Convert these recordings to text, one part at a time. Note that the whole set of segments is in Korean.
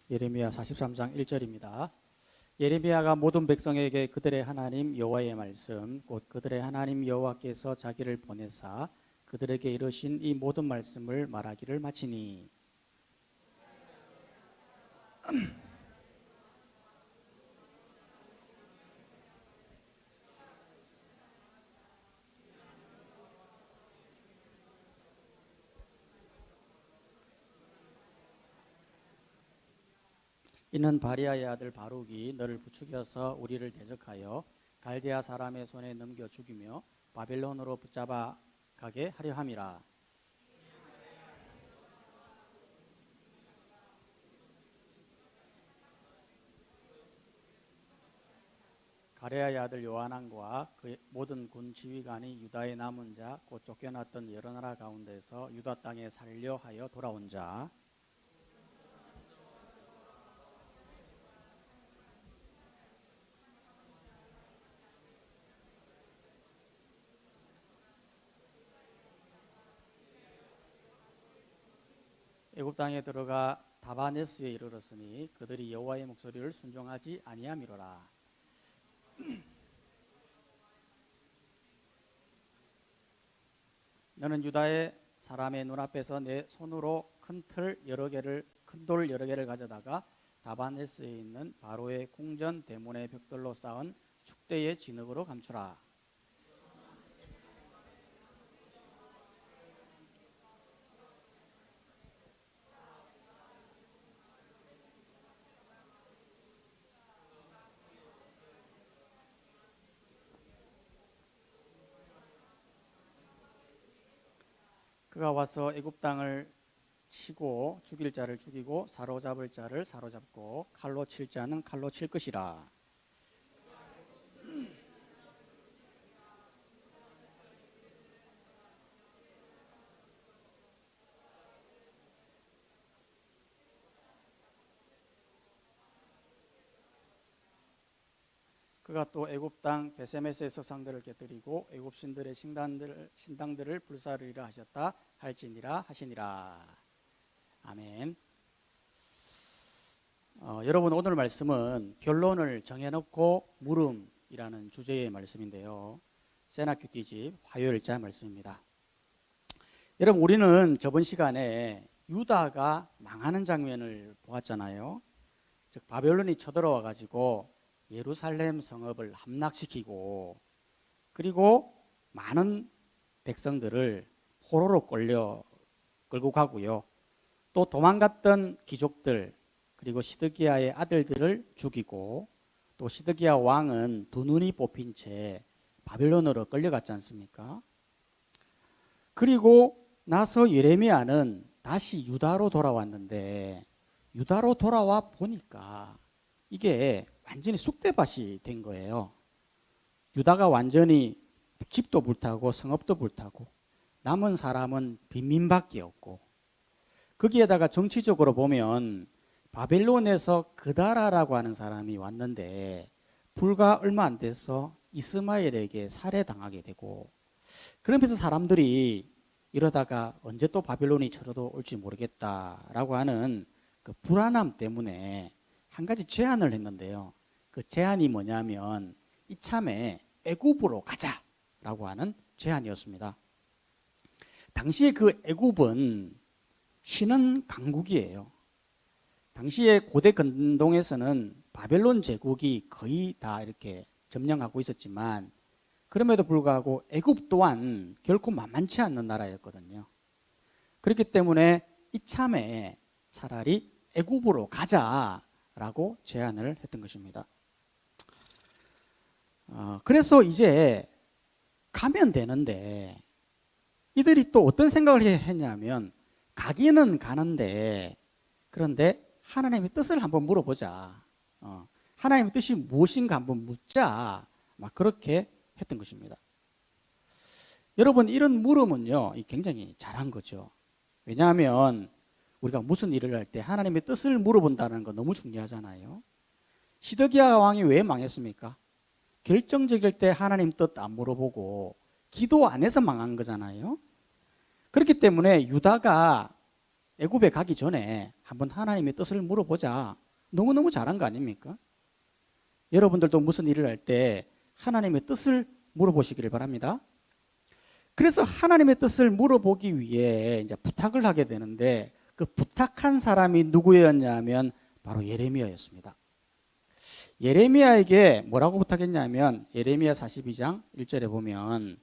예레미야 43장 1절입니다. 예레미야가 모든 백성에게 그들의 하나님 여호와의 말씀 곧 그들의 하나님 여호와께서 자기를 보내사 그들에게 이르신 이 모든 말씀을 말하기를 마치니. 이는 바리아의 아들 바룩이 너를 부추겨서 우리를 대적하여 갈대아 사람의 손에 넘겨 죽이며 바벨론으로 붙잡아 가게 하려 함이라. 가레아의 아들 요하난과 그 모든 군 지휘관이 유다의 남은 자 곧 쫓겨났던 여러 나라 가운데서 유다 땅에 살려 하여 돌아온 자, 애굽 땅에 들어가 다바네스에 이르렀으니 그들이 여호와의 목소리를 순종하지 아니함이로라. 너는 유다의 사람의 눈앞에서 내 손으로 큰 돌 여러 개를 가져다가 다바네스에 있는 바로의 궁전 대문의 벽돌로 쌓은 축대의 진흙으로 감추라. 그가 와서 애굽 땅을 치고 죽일 자를 죽이고 사로잡을 자를 사로잡고 칼로 칠 자는 칼로 칠 것이라. 그가 또 애굽 땅 베세메스의 석상들을 깨뜨리고 애굽 신들의 신당들을 불사르리라 하셨다 할지니라 하시니라. 아멘. 여러분, 오늘 말씀은 결론을 정해놓고 물음이라는 주제의 말씀인데요. 세나큐티집 화요일자 말씀입니다. 여러분, 우리는 저번 시간에 유다가 망하는 장면을 보았잖아요. 즉 바벨론이 쳐들어와 가지고 예루살렘 성읍을 함락시키고 그리고 많은 백성들을 포로로 끌고 가고요. 또 도망갔던 귀족들 그리고 시드기야의 아들들을 죽이고 또 시드기야 왕은 두 눈이 뽑힌 채 바벨론으로 끌려갔지 않습니까? 그리고 나서 예레미야는 다시 유다로 돌아왔는데 유다로 돌아와 보니까 이게 완전히 쑥대밭이 된 거예요. 유다가 완전히 집도 불타고 성읍도 불타고 남은 사람은 빈민밖에 없고 거기에다가 정치적으로 보면 바벨론에서 그다라라고 하는 사람이 왔는데 불과 얼마 안 돼서 이스마엘에게 살해당하게 되고 그러면서 사람들이 이러다가 언제 또 바벨론이 쳐들어 올지 모르겠다라고 하는 그 불안함 때문에 한 가지 제안을 했는데요. 그 제안이 뭐냐면 이참에 애굽으로 가자라고 하는 제안이었습니다. 당시에 그 애굽은 신은 강국이에요. 당시에 고대 근동에서는 바벨론 제국이 거의 다 이렇게 점령하고 있었지만 그럼에도 불구하고 애굽 또한 결코 만만치 않는 나라였거든요. 그렇기 때문에 이참에 차라리 애굽으로 가자라고 제안을 했던 것입니다. 그래서 이제 가면 되는데 이들이 또 어떤 생각을 했냐면 가기는 가는데 그런데 하나님의 뜻을 한번 물어보자. 하나님의 뜻이 무엇인가 한번 묻자. 막 그렇게 했던 것입니다. 여러분, 이런 물음은요 굉장히 잘한 거죠. 왜냐하면 우리가 무슨 일을 할 때 하나님의 뜻을 물어본다는 거 너무 중요하잖아요. 시드기야 왕이 왜 망했습니까? 결정적일 때 하나님 뜻 안 물어보고 기도 안 해서 망한 거잖아요. 그렇기 때문에 유다가 애굽에 가기 전에 한번 하나님의 뜻을 물어보자. 너무너무 잘한 거 아닙니까? 여러분들도 무슨 일을 할 때 하나님의 뜻을 물어보시기를 바랍니다. 그래서 하나님의 뜻을 물어보기 위해 이제 부탁을 하게 되는데 그 부탁한 사람이 누구였냐면 바로 예레미야였습니다. 예레미야에게 뭐라고 부탁했냐면 예레미야 42장 1절에 보면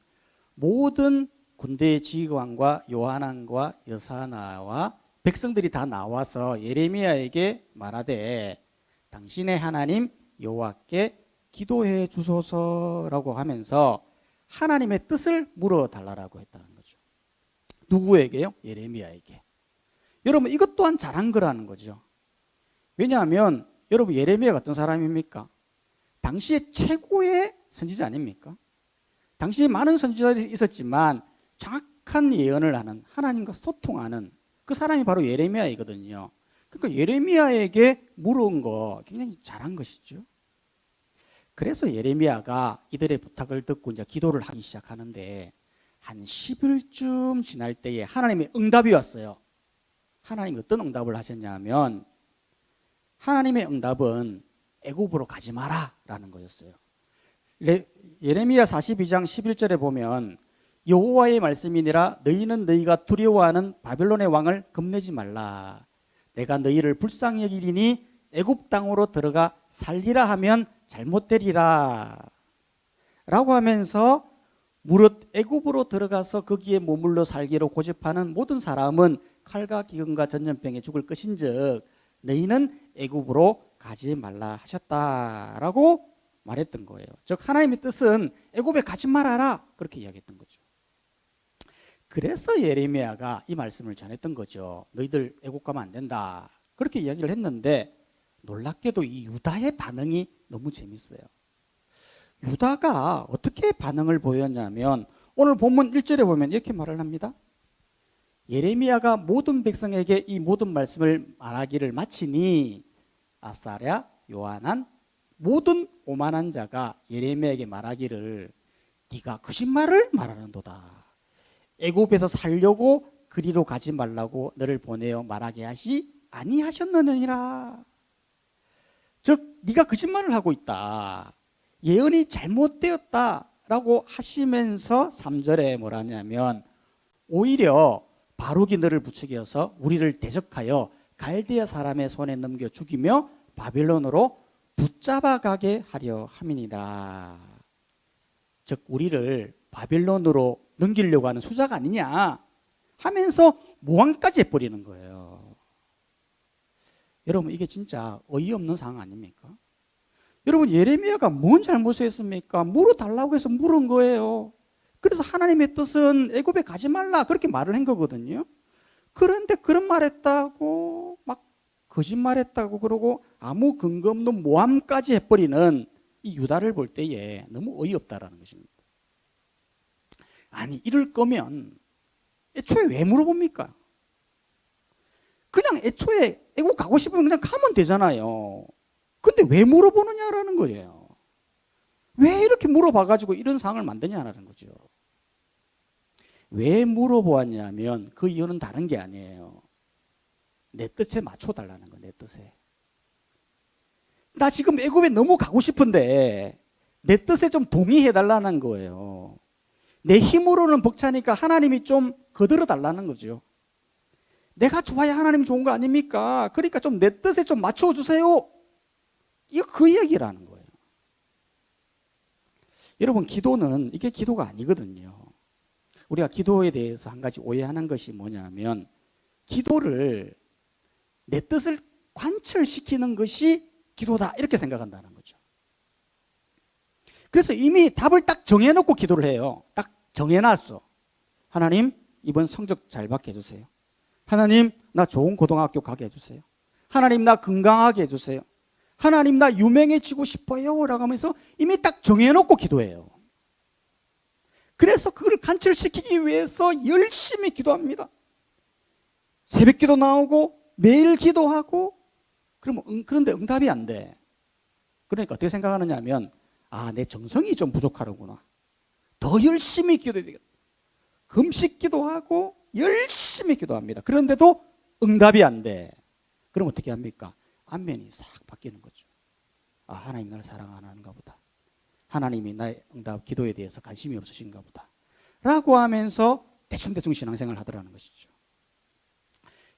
모든 군대의 지휘관과 요하난과 여사나와 백성들이 다 나와서 예레미야에게 말하되 당신의 하나님 여호와께 기도해 주소서라고 하면서 하나님의 뜻을 물어달라고 했다는 거죠. 누구에게요? 예레미야에게. 여러분 이것 또한 잘한 거라는 거죠. 왜냐하면 여러분 예레미야가 어떤 사람입니까? 당시에 최고의 선지자 아닙니까? 당시에 많은 선지자들이 있었지만 정확한 예언을 하는 하나님과 소통하는 그 사람이 바로 예레미야이거든요. 그러니까 예레미야에게 물은 거 굉장히 잘한 것이죠. 그래서 예레미야가 이들의 부탁을 듣고 이제 기도를 하기 시작하는데 한 10일쯤 지날 때에 하나님의 응답이 왔어요. 하나님이 어떤 응답을 하셨냐면 하나님의 응답은 애굽으로 가지 마라 라는 거였어요. 예레미야 42장 11절에 보면 여호와의 말씀이니라 너희는 너희가 두려워하는 바벨론의 왕을 겁내지 말라. 내가 너희를 불쌍히 여기리니 애굽 땅으로 들어가 살리라 하면 잘못되리라 라고 하면서 무릇 애굽으로 들어가서 거기에 머물러 살기로 고집하는 모든 사람은 칼과 기근과 전염병에 죽을 것인즉 너희는 애굽으로 가지 말라 하셨다라고 말했던 거예요. 즉 하나님의 뜻은 애굽에 가지 말아라 그렇게 이야기했던 거죠. 그래서 예레미야가 이 말씀을 전했던 거죠. 너희들 애굽 가면 안 된다 그렇게 이야기를 했는데 놀랍게도 이 유다의 반응이 너무 재밌어요. 유다가 어떻게 반응을 보였냐면 오늘 본문 1절에 보면 이렇게 말을 합니다. 예레미야가 모든 백성에게 이 모든 말씀을 말하기를 마치니 아사랴, 요하난 모든 오만한 자가 예레미야에게 말하기를 네가 거짓말을 말하는도다. 애굽에서 살려고 그리로 가지 말라고 너를 보내어 말하게 하시 아니하셨느니라. 즉 네가 거짓말을 하고 있다. 예언이 잘못되었다라고 하시면서 3절에 뭐라냐면 오히려 바룩이 너를 부추겨서 우리를 대적하여 갈대아 사람의 손에 넘겨 죽이며 바벨론으로 붙잡아 가게 하려 함이니라. 즉 우리를 바벨론으로 넘기려고 하는 수작 아니냐 하면서 모함까지 해버리는 거예요. 여러분 이게 진짜 어이없는 상황 아닙니까? 여러분 예레미야가 뭔 잘못을 했습니까? 물어달라고 해서 물은 거예요. 그래서 하나님의 뜻은 애굽에 가지 말라 그렇게 말을 한 거거든요. 그런데 그런 말 했다고 막 거짓말했다고 그러고 아무 근거 없는 모함까지 해버리는 이 유다를 볼 때에 너무 어이없다라는 것입니다. 아니 이럴 거면 애초에 왜 물어봅니까? 그냥 애초에 애국 가고 싶으면 그냥 가면 되잖아요. 근데 왜 물어보느냐라는 거예요. 왜 이렇게 물어봐가지고 이런 상황을 만드냐라는 거죠. 왜 물어보았냐면 그 이유는 다른 게 아니에요. 내 뜻에 맞춰달라는 거예요. 내 뜻에. 나 지금 애굽에 너무 가고 싶은데 내 뜻에 좀 동의해달라는 거예요. 내 힘으로는 벅차니까 하나님이 좀 거들어 달라는 거죠. 내가 좋아야 하나님 좋은 거 아닙니까? 그러니까 좀 내 뜻에 좀 맞춰주세요. 이거 그 이야기라는 거예요. 여러분 기도는 이게 기도가 아니거든요. 우리가 기도에 대해서 한 가지 오해하는 것이 뭐냐면 기도를 내 뜻을 관철시키는 것이 기도다 이렇게 생각한다는 거죠. 그래서 이미 답을 딱 정해놓고 기도를 해요. 딱 정해놨어. 하나님 이번 성적 잘 받게 해주세요. 하나님 나 좋은 고등학교 가게 해주세요. 하나님 나 건강하게 해주세요. 하나님 나 유명해지고 싶어요 라고 하면서 이미 딱 정해놓고 기도해요. 그래서 그걸 관철시키기 위해서 열심히 기도합니다. 새벽 기도 나오고 매일 기도하고 그런데 응답이 안 돼. 그러니까 어떻게 생각하느냐 하면 내 정성이 좀 부족하구나. 더 열심히 기도해야 되겠다. 금식 기도하고 열심히 기도합니다. 그런데도 응답이 안 돼. 그럼 어떻게 합니까? 안면이 싹 바뀌는 거죠. 아, 하나님 나를 사랑 안 하는가 보다. 하나님이 나의 응답 기도에 대해서 관심이 없으신가 보다. 라고 하면서 대충대충 신앙생활을 하더라는 것이죠.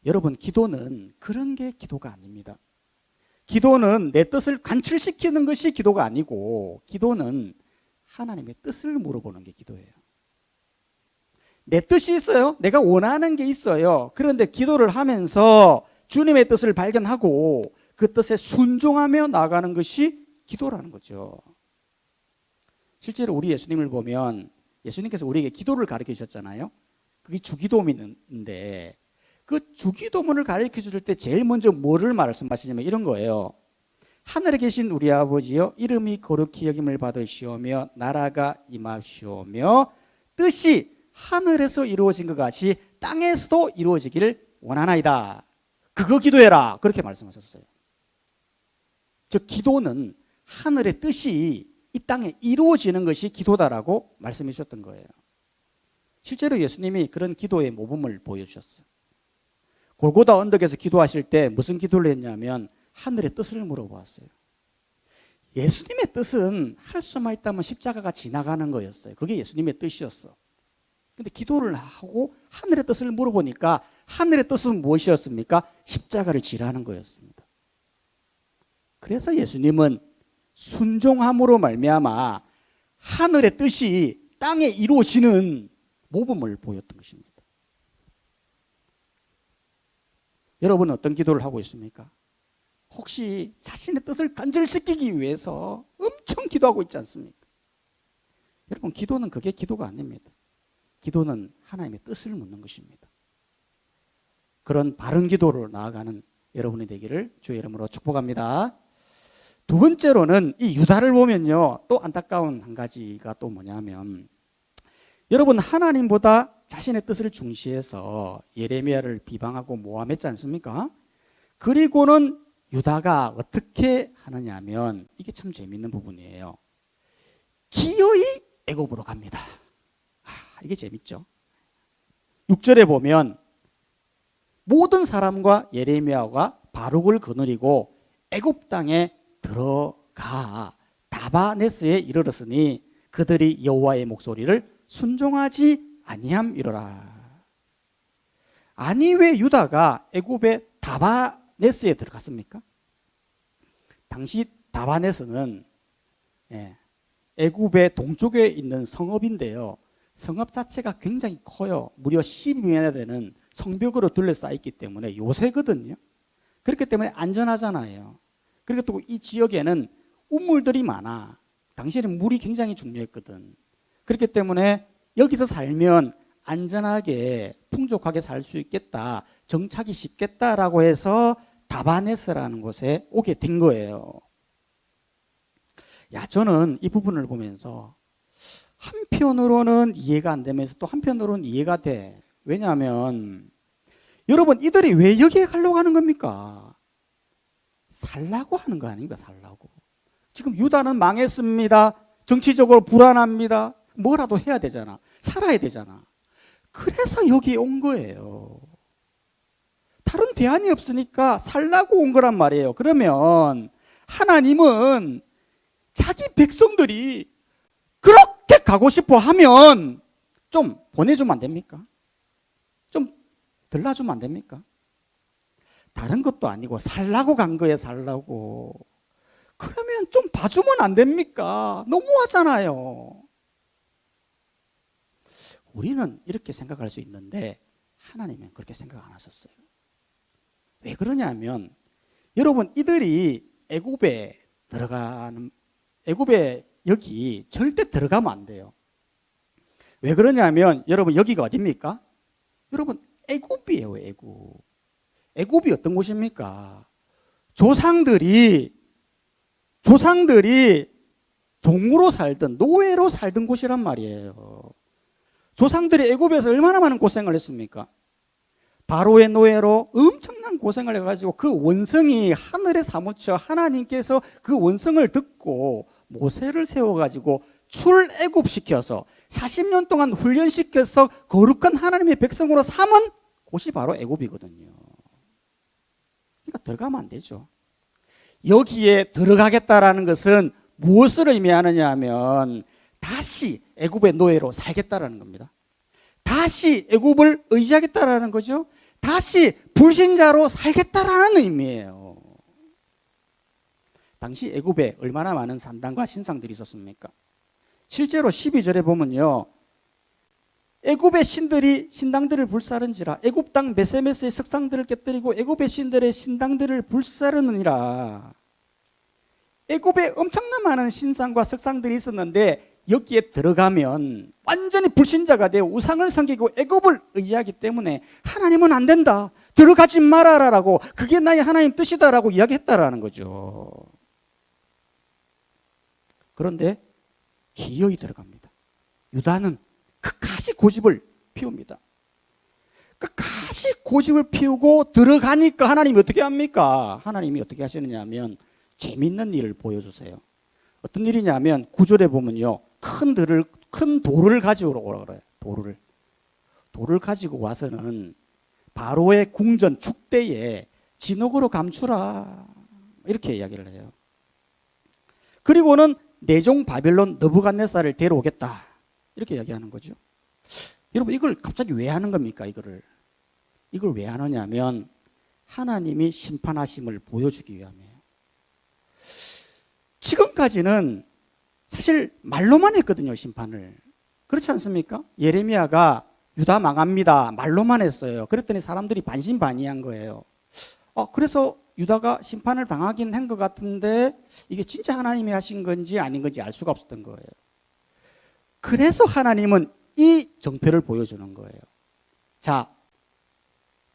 여러분, 기도는 그런 게 기도가 아닙니다. 기도는 내 뜻을 관철시키는 것이 기도가 아니고, 기도는 하나님의 뜻을 물어보는 게 기도예요. 내 뜻이 있어요. 내가 원하는 게 있어요. 그런데 기도를 하면서 주님의 뜻을 발견하고 그 뜻에 순종하며 나아가는 것이 기도라는 거죠. 실제로 우리 예수님을 보면 예수님께서 우리에게 기도를 가르쳐 주셨잖아요. 그게 주기도문인데, 그 주기도문을 가르쳐 줄 때 제일 먼저 뭐를 말씀하시냐면 이런 거예요. 하늘에 계신 우리 아버지여, 이름이 거룩히 여김을 받으시오며 나라가 임하시오며 뜻이 하늘에서 이루어진 것 같이 땅에서도 이루어지기를 원하나이다. 그거 기도해라. 그렇게 말씀하셨어요. 즉 기도는 하늘의 뜻이 이 땅에 이루어지는 것이 기도다라고 말씀해 주셨던 거예요. 실제로 예수님이 그런 기도의 모범을 보여주셨어요. 골고다 언덕에서 기도하실 때 무슨 기도를 했냐면 하늘의 뜻을 물어보았어요. 예수님의 뜻은 할 수만 있다면 십자가가 지나가는 거였어요. 그게 예수님의 뜻이었어. 근데 기도를 하고 하늘의 뜻을 물어보니까 하늘의 뜻은 무엇이었습니까? 십자가를 지라는 거였습니다. 그래서 예수님은 순종함으로 말미암아 하늘의 뜻이 땅에 이루어지는 모범을 보였던 것입니다. 여러분은 어떤 기도를 하고 있습니까? 혹시 자신의 뜻을 간절시키기 위해서 엄청 기도하고 있지 않습니까? 여러분, 기도는 그게 기도가 아닙니다. 기도는 하나님의 뜻을 묻는 것입니다. 그런 바른 기도로 나아가는 여러분이 되기를 주의 이름으로 축복합니다. 두 번째로는 이 유다를 보면요, 또 안타까운 한 가지가 또 뭐냐면, 여러분, 하나님보다 자신의 뜻을 중시해서 예레미야를 비방하고 모함했지 않습니까? 그리고는 유다가 어떻게 하느냐 하면, 이게 참 재밌는 부분이에요. 기어이 애굽으로 갑니다. 이게 재밌죠. 6절에 보면 모든 사람과 예레미야가 바룩을 거느리고 애굽 땅에 들어가 다바네스에 이르렀으니 그들이 여호와의 목소리를 순종하지 아니함이로라. 아니, 왜 유다가 애굽의 다바네스에 들어갔습니까? 당시 다바네스는 애굽의 동쪽에 있는 성읍인데요, 성읍 자체가 굉장히 커요. 무려 12m 되는 성벽으로 둘러싸여 있기 때문에 요새거든요. 그렇기 때문에 안전하잖아요. 그리고 또 이 지역에는 우물들이 많아. 당시에는 물이 굉장히 중요했거든. 그렇기 때문에 여기서 살면 안전하게 풍족하게 살 수 있겠다, 정착이 쉽겠다라고 해서 다바네스라는 곳에 오게 된 거예요. 저는 이 부분을 보면서 한편으로는 이해가 안 되면서 또 한편으로는 이해가 돼. 왜냐하면 여러분, 이들이 왜 여기에 가려고 하는 겁니까? 살라고 하는 거 아닙니까? 살라고. 지금 유다는 망했습니다. 정치적으로 불안합니다. 뭐라도 해야 되잖아. 살아야 되잖아. 그래서 여기에 온 거예요. 다른 대안이 없으니까 살라고 온 거란 말이에요. 그러면 하나님은 자기 백성들이 그렇게 가고 싶어 하면 좀 보내주면 안 됩니까? 좀 들라주면 안 됩니까? 다른 것도 아니고 살라고 간 거예요. 살라고. 그러면 좀 봐주면 안 됩니까? 너무하잖아요. 우리는 이렇게 생각할 수 있는데 하나님은 그렇게 생각 안 하셨어요. 왜 그러냐면, 여러분, 이들이 애굽에 여기 절대 들어가면 안 돼요. 왜 그러냐면, 여러분, 여기가 어디입니까? 여러분, 애굽이에요. 애굽. 애굽이 어떤 곳입니까? 조상들이 종으로 살던, 노예로 살던 곳이란 말이에요. 조상들이 애굽에서 얼마나 많은 고생을 했습니까? 바로의 노예로 엄청난 고생을 해가지고 그 원성이 하늘에 사무쳐 하나님께서 그 원성을 듣고 모세를 세워가지고 출애굽시켜서 40년 동안 훈련시켜서 거룩한 하나님의 백성으로 삼은 곳이 바로 애굽이거든요. 그러니까 우리가 들어가면 안 되죠. 여기에 들어가겠다라는 것은 무엇을 의미하느냐 하면 다시 애굽의 노예로 살겠다라는 겁니다. 다시 애굽을 의지하겠다라는 거죠. 다시 불신자로 살겠다라는 의미예요. 당시 애굽에 얼마나 많은 산당과 신상들이 있었습니까? 실제로 12절에 보면요, 애굽의 신들이 신당들을 불사른지라, 애굽 땅 메세메스의 석상들을 깨뜨리고 애굽의 신들의 신당들을 불사르느니라. 애굽에 엄청난 많은 신상과 석상들이 있었는데 여기에 들어가면 완전히 불신자가 되어 우상을 섬기고 애굽을 의지하기 때문에 하나님은 안 된다, 들어가지 말아라라고, 그게 나의 하나님 뜻이다라고 이야기했다라는 거죠. 그런데 기어이 들어갑니다. 유다는 끝까지 고집을 피웁니다. 끝까지 고집을 피우고 들어가니까 하나님이 어떻게 합니까? 하나님이 어떻게 하시느냐 하면 재밌는 일을 보여주세요. 어떤 일이냐면 9절에 보면요, 큰 돌을 가지고 오라고 그래요. 돌을 가지고 와서는 바로의 궁전 축대에 진흙으로 감추라, 이렇게 이야기를 해요. 그리고는 내종 바벨론 느부갓네살을 데려오겠다, 이렇게 이야기하는 거죠. 여러분, 이걸 갑자기 왜 하는 겁니까? 이걸 왜 하느냐면 하나님이 심판하심을 보여주기 위함이에요. 지금까지는 사실 말로만 했거든요, 심판을. 그렇지 않습니까? 예레미야가 유다 망합니다, 말로만 했어요. 그랬더니 사람들이 반신반의한 거예요. 그래서 유다가 심판을 당하긴 한 것 같은데 이게 진짜 하나님이 하신 건지 아닌 건지 알 수가 없었던 거예요. 그래서 하나님은 이 정표를 보여주는 거예요. 자,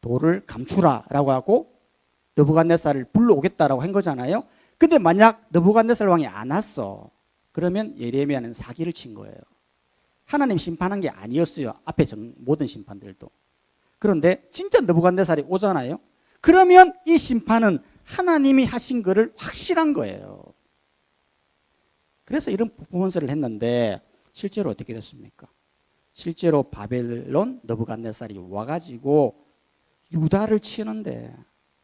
돌을 감추라라고 하고 느부갓네살을 불러오겠다라고 한 거잖아요. 근데 만약 느부갓네살 왕이 안 왔어, 그러면 예레미야는 사기를 친 거예요. 하나님 심판한 게 아니었어요, 앞에 모든 심판들도. 그런데 진짜 느부갓네살이 오잖아요. 그러면 이 심판은 하나님이 하신 거를 확실한 거예요. 그래서 이런 퍼포먼스를 했는데 실제로 어떻게 됐습니까? 실제로 바벨론 느부갓네살이 와가지고 유다를 치는데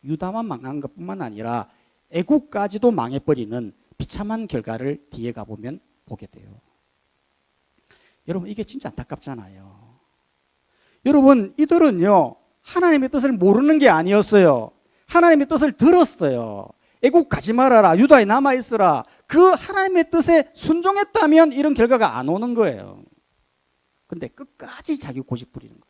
유다만 망한 것뿐만 아니라 애국까지도 망해버리는 비참한 결과를 뒤에 가보면 보게 돼요. 여러분, 이게 진짜 안타깝잖아요. 여러분, 이들은요, 하나님의 뜻을 모르는 게 아니었어요. 하나님의 뜻을 들었어요. 애국 가지 말아라, 유다에 남아있으라. 그 하나님의 뜻에 순종했다면 이런 결과가 안 오는 거예요. 근데 끝까지 자기 고집 부리는 거예요.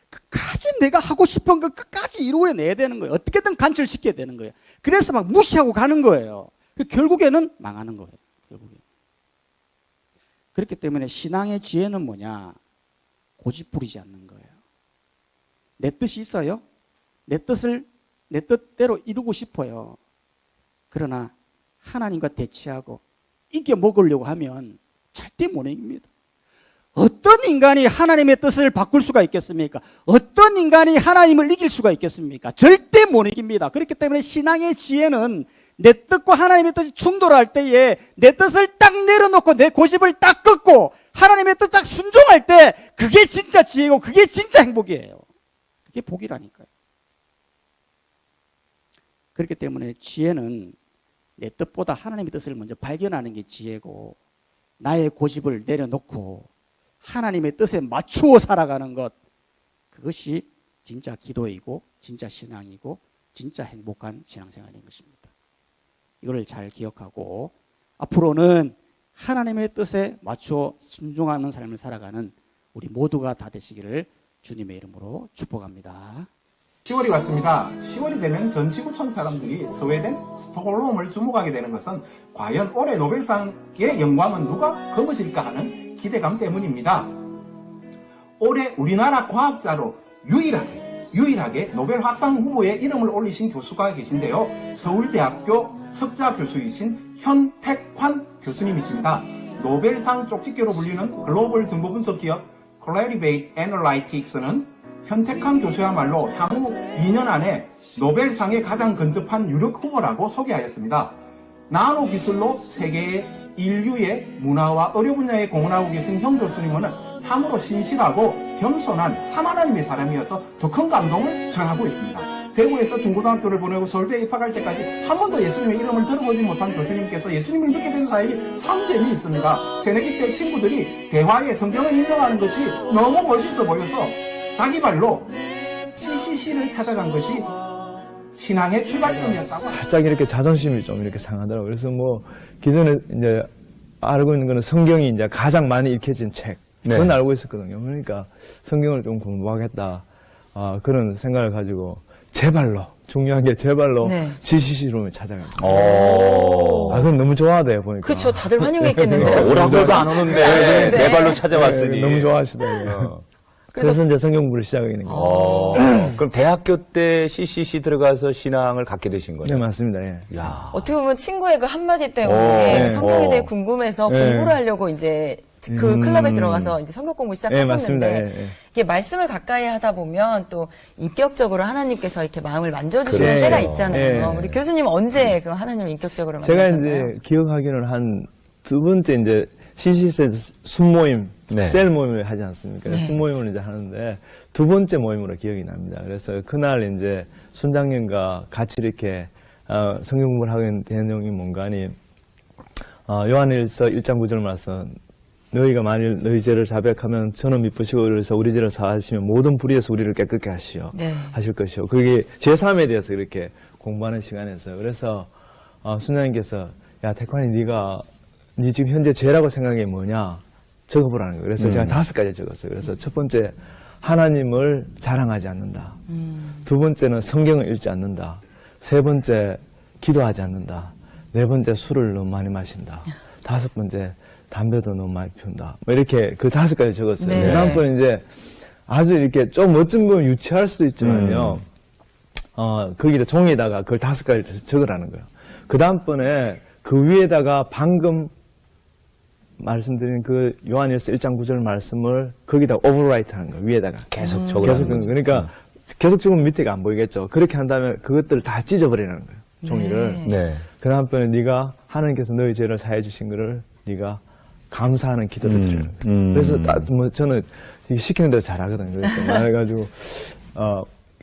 끝까지 내가 하고 싶은 거 끝까지 이루어내야 되는 거예요. 어떻게든 간철시켜야 되는 거예요. 그래서 막 무시하고 가는 거예요. 결국에는 망하는 거예요. 그렇기 때문에 신앙의 지혜는 뭐냐? 고집 부리지 않는 거예요. 내 뜻이 있어요. 내 뜻대로 이루고 싶어요. 그러나 하나님과 대치하고 이겨 먹으려고 하면 절대 못 이깁니다. 어떤 인간이 하나님의 뜻을 바꿀 수가 있겠습니까? 어떤 인간이 하나님을 이길 수가 있겠습니까? 절대 못 이깁니다. 그렇기 때문에 신앙의 지혜는 내 뜻과 하나님의 뜻이 충돌할 때에 내 뜻을 딱 내려놓고 내 고집을 딱 꺾고 하나님의 뜻 딱 순종할 때, 그게 진짜 지혜고 그게 진짜 행복이에요. 그게 복이라니까요. 그렇기 때문에 지혜는 내 뜻보다 하나님의 뜻을 먼저 발견하는 게 지혜고, 나의 고집을 내려놓고 하나님의 뜻에 맞추어 살아가는 것, 그것이 진짜 기도이고 진짜 신앙이고 진짜 행복한 신앙생활인 것입니다. 이걸 잘 기억하고 앞으로는 하나님의 뜻에 맞추어 순종하는 삶을 살아가는 우리 모두가 다 되시기를 주님의 이름으로 축복합니다. 10월이 왔습니다. 10월이 되면 전 지구촌 사람들이 스웨덴 스톡홀름을 주목하게 되는 것은 과연 올해 노벨상의 영광은 누가 거머쥘까 하는 기대감 때문입니다. 올해 우리나라 과학자로 유일하게 노벨 학상 후보에 이름을 올리신 교수가 계신데요. 서울대학교 석좌 교수이신 현택환 교수님이십니다. 노벨상 쪽집게로 불리는 글로벌 정보 분석 기업 Clarivate Analytics는 현택환 교수야말로 향후 2년 안에 노벨상에 가장 근접한 유력 후보라고 소개하였습니다. 나노 기술로 세계의 인류의 문화와 의료 분야에 공헌하고 계신 현 교수님은 참으로 신실하고 겸손한 참 하나님의 사람이어서 더 큰 감동을 전하고 있습니다. 대구에서 중고등학교를 보내고 서울대에 입학할 때까지 한 번도 예수님의 이름을 들어보지 못한 교수님께서 예수님을 믿게 된 사실이 참 재미있습니다. 새내기 때 친구들이 대화에 성경을 인정하는 것이 너무 멋있어 보여서 자기 발로 CCC를 찾아간 것이 신앙의 출발점이었다고 합니다. 살짝 이렇게 자존심이 좀 이렇게 상하더라고요. 그래서 뭐 기존에 이제 알고 있는 거는 성경이 이제 가장 많이 읽혀진 책. 그건 네. 알고 있었거든요. 그러니까 성경을 좀 공부하겠다. 그런 생각을 가지고 제 발로, 중요한 게 제 발로 네. GCC로 찾아갑니다. 오. 그건 너무 좋아하대요, 보니까. 그렇죠. 다들 환영했겠는데요. 오라고 해도 안 오는데 내 발로 찾아왔으니. 너무 좋아하시더라고요. 그래서 이제 성경 공부를 시작하게 된 거예요. 그럼 대학교 때 CCC 들어가서 신앙을 갖게 되신 거예요? 네, 맞습니다. 예. 야. 어떻게 보면 친구의 그 한마디 때문에 네. 성경에 대해 궁금해서 네. 공부를 하려고 이제 그 클럽에 들어가서 이제 성경 공부 네, 맞습니다. 시작하셨는데 예, 예. 이게 말씀을 가까이 하다 보면 또 인격적으로 하나님께서 이렇게 마음을 만져주시는 그래요. 때가 있잖아요. 예. 우리 교수님은 언제 그 하나님을 인격적으로 제가 만나셨나요? 이제 기억하기로는 한 두 번째 이제 CCC에서 순모임, 네. 셀 모임을 하지 않습니까? 네. 순모임을 이제 하는데 두 번째 모임으로 기억이 납니다. 그래서 그날 이제 순장님과 같이 이렇게 성경 공부를 하게 된 내용이 뭔가 하니 요한일서 1장 9절 말씀 너희가 만일 너희 죄를 자백하면 저는 미쁘시고 그래서 우리 죄를 사하시면 모든 불의에서 우리를 깨끗게 하시오. 네. 하실 것이요. 그게 제3에 대해서 이렇게 공부하는 시간이었어요. 그래서 순장님께서 야 태관이 네 지금 현재 죄라고 생각이 뭐냐 적어보라는 거예요. 그래서 제가 5가지 적었어요. 그래서 첫 번째 하나님을 자랑하지 않는다. 두 번째는 성경을 읽지 않는다. 세 번째 기도하지 않는다. 네 번째 술을 너무 많이 마신다. 다섯 번째 담배도 너무 많이 피운다. 뭐 이렇게 그 5가지 적었어요. 네. 그 다음번에 이제 아주 이렇게 좀 어떤 건 유치할 수도 있지만요. 거기다 종이에다가 그걸 5가지 적으라는 거예요. 그 다음번에 그 위에다가 방금 말씀드린 그 요한일서 1장 9절 말씀을 거기다 오버라이트 하는 거예요. 위에다가. 계속 적으라는 계속 적는 거예요. 그러니까 계속 적으면 밑에가 안 보이겠죠. 그렇게 한 다음에 그것들을 다 찢어버리라는 거예요. 종이를. 네. 그 다음번에 네가 하나님께서 너희 죄를 사해 주신 거를 네가 감사하는 기도를 드리는 거예요. 그래서 뭐 저는 시키는 대로 잘하거든요. 그래서 말해가지고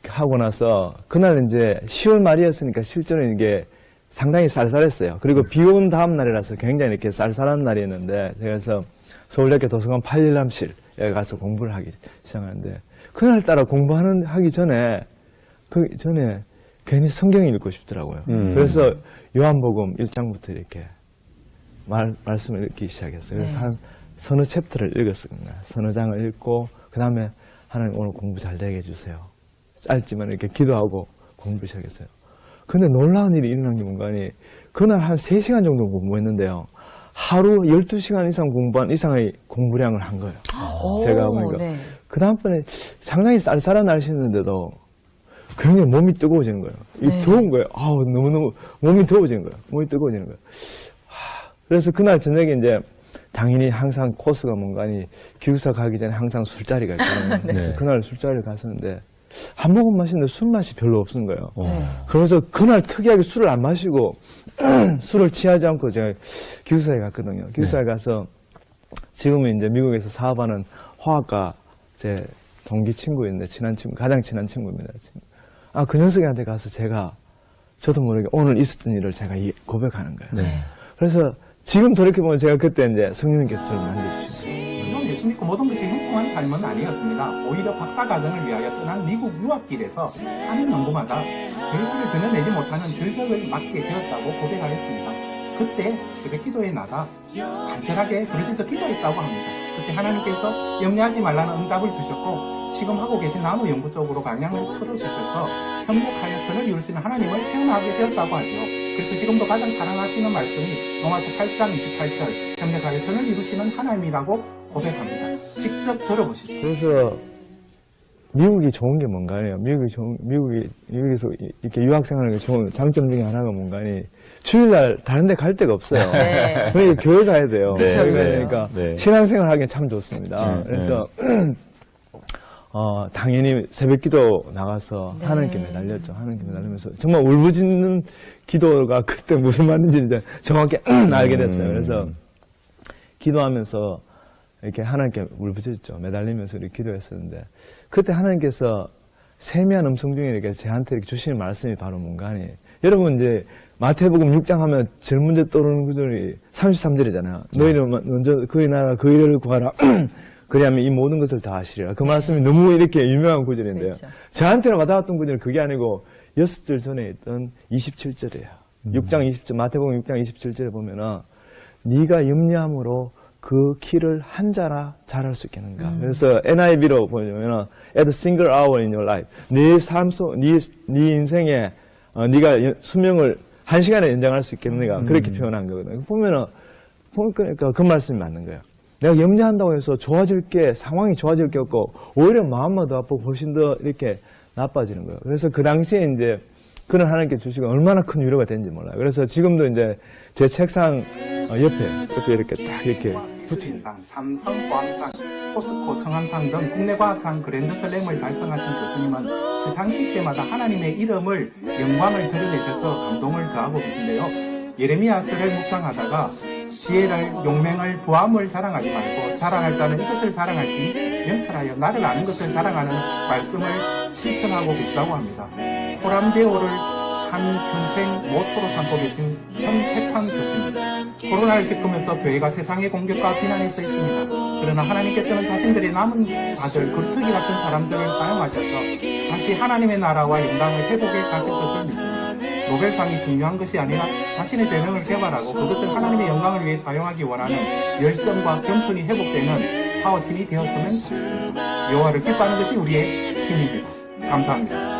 하고 나서 그날 이제 10월 말이었으니까 실제로 이게 상당히 쌀쌀했어요. 그리고 비 온 다음 날이라서 굉장히 이렇게 쌀쌀한 날이었는데 그래서 서울대학교 도서관 8일남실에 가서 공부를 하기 시작하는데 그날따라 하기 전에 괜히 성경을 읽고 싶더라고요. 그래서 요한복음 1장부터 이렇게 말씀을 읽기 시작했어요. 그래서 한 서너 챕터를 읽었습니다. 서너 장을 읽고 그 다음에 하나님 오늘 공부 잘 되게 해주세요. 짧지만 이렇게 기도하고 공부 시작했어요. 근데 놀라운 일이 일어난 게 뭔가 하니 그날 한 3시간 정도 공부했는데요. 하루 12시간 이상 공부한 이상의 공부량을 한 거예요. 제가 보니까. 네. 그 다음번에 상당히 쌀쌀한 날씨였는데도 굉장히 몸이 뜨거워지는 거예요. 네. 더운 거예요. 너무너무 몸이 더워지는 거예요. 몸이 뜨거워지는 거예요. 그래서 그날 저녁에 이제 당연히 항상 코스가 뭔가 하니 기숙사 가기 전에 항상 술자리가 있거든요. 그래서 그날 술자리를 갔었는데 한 모금 마시는데 술맛이 별로 없는 거예요. 그래서 그날 특이하게 술을 안 마시고 술을 취하지 않고 제가 기숙사에 갔거든요. 기숙사에 가서 지금은 이제 미국에서 사업하는 화학과 제 동기 친구인데 가장 친한 친구입니다. 그 녀석한테 가서 저도 모르게 오늘 있었던 일을 제가 고백하는 거예요. 그래서 지금 돌이켜보면 제가 그때 이제 성령님께서 저를 만져주시는 물론 예수 믿고 모든 것이 형통한 삶은 아니었습니다. 오히려 박사과정을 위하여 떠난 미국 유학길에서 하는 연구마다 결실을 전혀 내지 못하는 절벽을 맞게 되었다고 고백하였습니다. 그때 새벽 기도에 나가 간절하게 부르짖어 기도했다고 합니다. 그때 하나님께서 염려하지 말라는 응답을 주셨고 지금 하고 계신 나무 연구 쪽으로 방향을 틀어주셔서 협력하여 선을 이룰 수 있는 하나님을 체험하게 되었다고 하죠. 그래서 지금도 가장 사랑하시는 말씀이 로마서 8장 28절 협력하여 선을 이루시는 하나님이라고 고백합니다. 직접 들어보시죠. 그래서 미국이 좋은 게 뭔가 해요. 미국에서 이렇게 유학생활하는 게 좋은 장점 중에 하나가 뭔가 하니 주일날 다른 데 갈 데가 없어요. 네. 그러니까 교회 가야 돼요. 그쵸, 교회 그쵸. 가니까 네. 신앙생활 하기엔 참 좋습니다. 그래서 당연히 새벽 기도 나가서 네. 하나님께 매달렸죠. 하나님께 매달리면서 정말 울부짖는 기도가 그때 무슨 말인지 이제 정확히 알게 됐어요. 그래서 기도하면서 이렇게 하나님께 울부짖었죠. 매달리면서 이렇게 기도했었는데 그때 하나님께서 세미한 음성 중에 이렇게 저한테 이렇게 주시는 말씀이 바로 뭔가 하니 여러분 이제 마태복음 6장 하면 제일 먼저 떠오르는 구절이 33절이잖아요. 너희는 먼저 그의 나라 그 일을 구하라. 그리하면 이 모든 것을 다 하시리라. 그 말씀이 너무 이렇게 유명한 구절인데요. 그렇죠. 저한테는 와닿았던 구절은 그게 아니고 6절 전에 있던 27절이에요. 6장 20절 마태복음 6장 27절에 보면은 네가 염려함으로 그 키를 한 자나 잘할 수 있겠는가. 그래서 NIV로 보면은 at a single hour in your life. 네 삶 속, 네 인생에 네가 수명을 1시간에 연장할 수 있겠는가. 그렇게 표현한 거거든요. 보면은 그러니까 그 말씀이 맞는 거예요. 내가 염려한다고 해서 상황이 좋아질 게 없고 오히려 마음만 더 아프고 훨씬 더 이렇게 나빠지는 거예요. 그래서 그 당시에 이제 그런 하나님께 주시고 얼마나 큰 위로가 된지 몰라요. 그래서 지금도 이제 제 책상 옆에 이렇게 딱 이렇게 부친상, 삼성, 광상, 포스코, 청한상 등 국내 과학상 그랜드슬램을 달성하신 교수님은 시상식 때마다 하나님의 이름을 영광을 드러내셔서 감동을 더하고 계신데요. 예레미야서를 묵상하다가 지혜를, 용맹을, 부함을 자랑하지 말고 자랑할 자는 이것을 자랑할지 명철하여 나를 아는 것을 자랑하는 말씀을 실천하고 계시다고 합니다. 호람대오를 한평생 모토로 삼고 계신 현태판 교수님. 코로나를 겪으면서 교회가 세상의 공격과 비난에 서 있습니다. 그러나 하나님께서는 자신들의 남은 아들, 굴투기 같은 사람들을 사용하셔서 다시 하나님의 나라와 영광을 회복해 가실 것을 믿습니다. 노벨상이 중요한 것이 아니라 자신의 재능을 개발하고 그것을 하나님의 영광을 위해 사용하기 원하는 열정과 겸손이 회복되는 파워팀이 되었으면 좋겠습니다. 여호와를 기뻐하는 것이 우리의 힘입니다. 감사합니다.